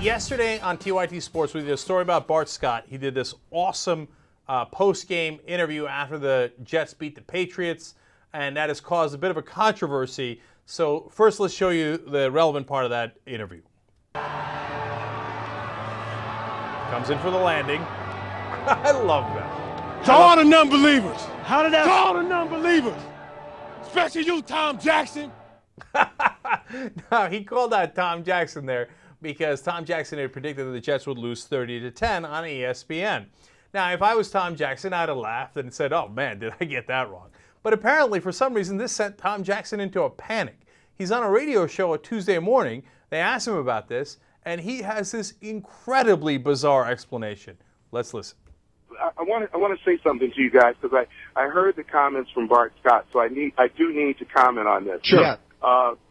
Yesterday on TYT Sports, we did a story about Bart Scott. He did this awesome post-game interview after the Jets beat the Patriots, and that has caused a bit of a controversy. So first, let's show you the relevant part of that interview. Comes in for the landing. I love that. To all the non-believers. How did that? To all the non-believers. Especially you, Tom Jackson. No, he called out Tom Jackson there because Tom Jackson had predicted that the Jets would lose 30-10 on ESPN. Now, if I was Tom Jackson, I'd have laughed and said, oh man, did I get that wrong? But apparently, for some reason, this sent Tom Jackson into a panic. He's on a radio show a Tuesday morning. They asked him about this, and he has this incredibly bizarre explanation. Let's listen. I want to say something to you guys because I heard the comments from Bart Scott, so I do need to comment on this. Sure.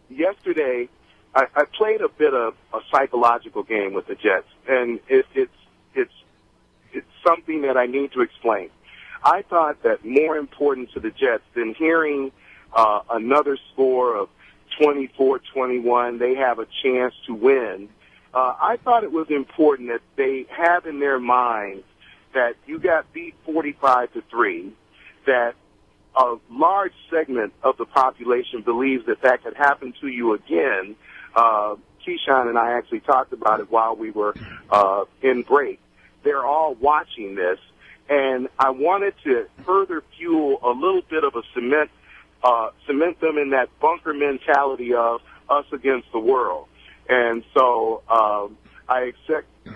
Yesterday, I played a bit of a psychological game with the Jets, and it's something that I need to explain. I thought that more important to the Jets than hearing another score of 24-21, they have a chance to win. I thought it was important that they have in their minds that you got beat 45-3, that a large segment of the population believes that that could happen to you again. Keyshawn and I actually talked about it while we were in break. They're all watching this, and I wanted to further fuel a little bit of a cement them in that bunker mentality of us against the world. And so I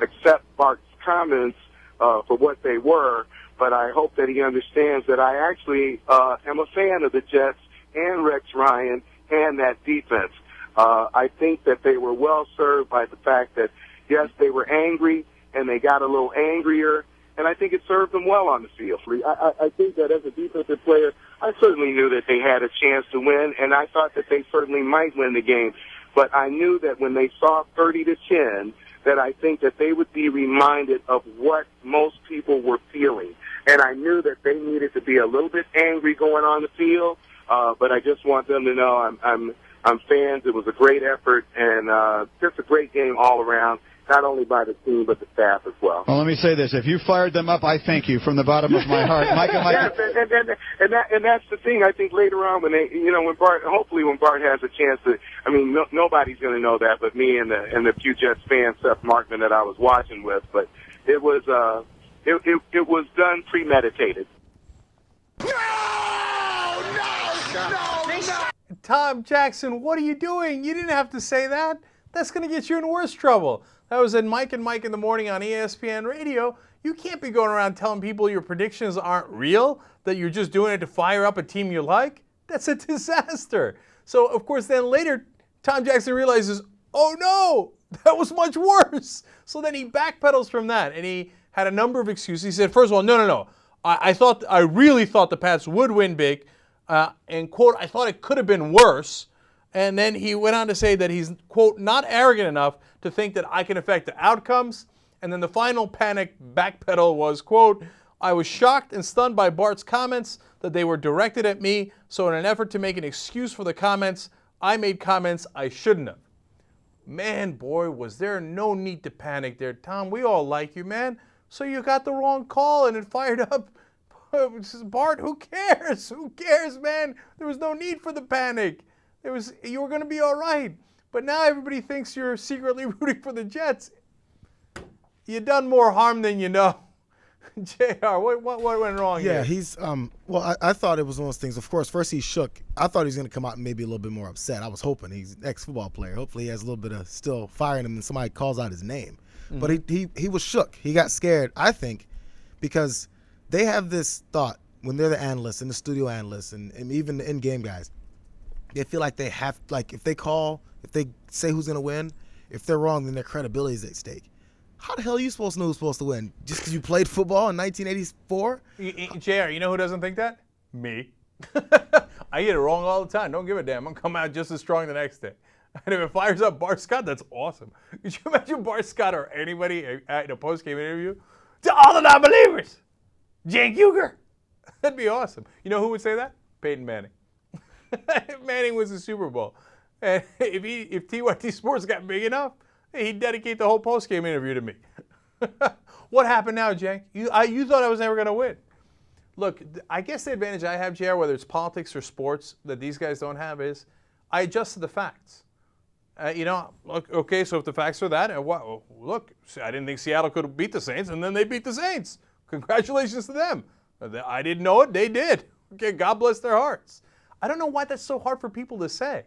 accept Bart's comments for what they were, but I hope that he understands that I actually am a fan of the Jets and Rex Ryan and that defense. I think that they were well served by the fact that, yes, they were angry and they got a little angrier, and I think it served them well on the field. I think that as a defensive player, I certainly knew that they had a chance to win, and I thought that they certainly might win the game. But I knew that when they saw 30-10, that I think that they would be reminded of what most people were feeling. And I knew that they needed to be a little bit angry going on the field, but I just want them to know I'm fans. It was a great effort and just a great game all around, not only by the team but the staff as well. Well, let me say this: if you fired them up, I thank you from the bottom of my heart, Micah. Yes, and that's the thing. I think later on when hopefully when Bart has a chance to, nobody's going to know that but me and the few Jets fans, Seth Markman, that I was watching with. But it was it was done premeditated. No! Tom Jackson, what are you doing? You didn't have to say that. That's going to get you in worse trouble. That was in Mike and Mike in the Morning on ESPN Radio. You can't be going around telling people your predictions aren't real, that you're just doing it to fire up a team you like. That's a disaster. So, of course, then later, Tom Jackson realizes, oh no, that was much worse. So then he backpedals from that, and he had a number of excuses. He said, first of all, no. I really thought the Pats would win big, and, quote, I thought it could have been worse. And then he went on to say that he's, quote, not arrogant enough to think that I can affect the outcomes. And then the final panic backpedal was, quote, I was shocked and stunned by Bart's comments that they were directed at me. So in an effort to make an excuse for the comments, I made comments I shouldn't have. Man, boy, was there no need to panic there, Tom. We all like you, man. So you got the wrong call and it fired up. Bart, who cares? Who cares, man? There was no need for the panic. You were going to be all right. But now everybody thinks you're secretly rooting for the Jets. You done more harm than you know. JR, what went wrong here? Yeah, he's I thought it was one of those things. Of course, first he shook. I thought he was going to come out and maybe a little bit more upset. I was hoping. He's an ex-football player. Hopefully he has a little bit of still fire in him and somebody calls out his name. Mm-hmm. But he was shook. He got scared, I think, because they have this thought when they're the analysts and the studio analysts and even the in-game guys. They feel like they have, if they say who's going to win, if they're wrong, then their credibility is at stake. How the hell are you supposed to know who's supposed to win? Just because you played football in 1984? JR, you know who doesn't think that? Me. I get it wrong all the time. Don't give a damn. I'm going to come out just as strong the next day. And if it fires up Bart Scott, that's awesome. Could you imagine Bart Scott or anybody in a post-game interview? To all the non-believers, Cenk Uygur. That'd be awesome. You know who would say that? Peyton Manning. Manning was the Super Bowl. And if TYT Sports got big enough, He'd dedicate the whole postgame interview to me. What happened now, Cenk? You thought I was never going to win. Look, I guess the advantage I have, JR, whether it's politics or sports, that these guys don't have is I adjust to the facts. Look, okay, so if the facts are that, look, I didn't think Seattle could beat the Saints, and then they beat the Saints. Congratulations to them. I didn't know it. They did. Okay, God bless their hearts. I don't know why that's so hard for people to say.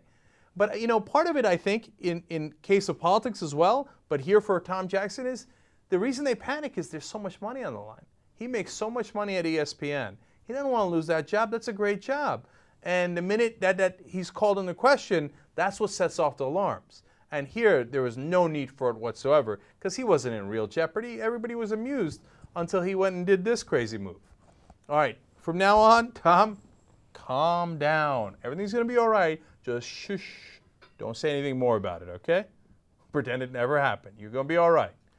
But, part of it, I think, in case of politics as well, but here for Tom Jackson is the reason they panic is there's so much money on the line. He makes so much money at ESPN. He doesn't want to lose that job. That's a great job. And the minute that he's called into question, that's what sets off the alarms. And here, there was no need for it whatsoever because he wasn't in real jeopardy. Everybody was amused until he went and did this crazy move. All right, from now on, Tom, calm down. Everything's going to be all right. Just shush. Don't say anything more about it, okay? Pretend it never happened. You're going to be all right.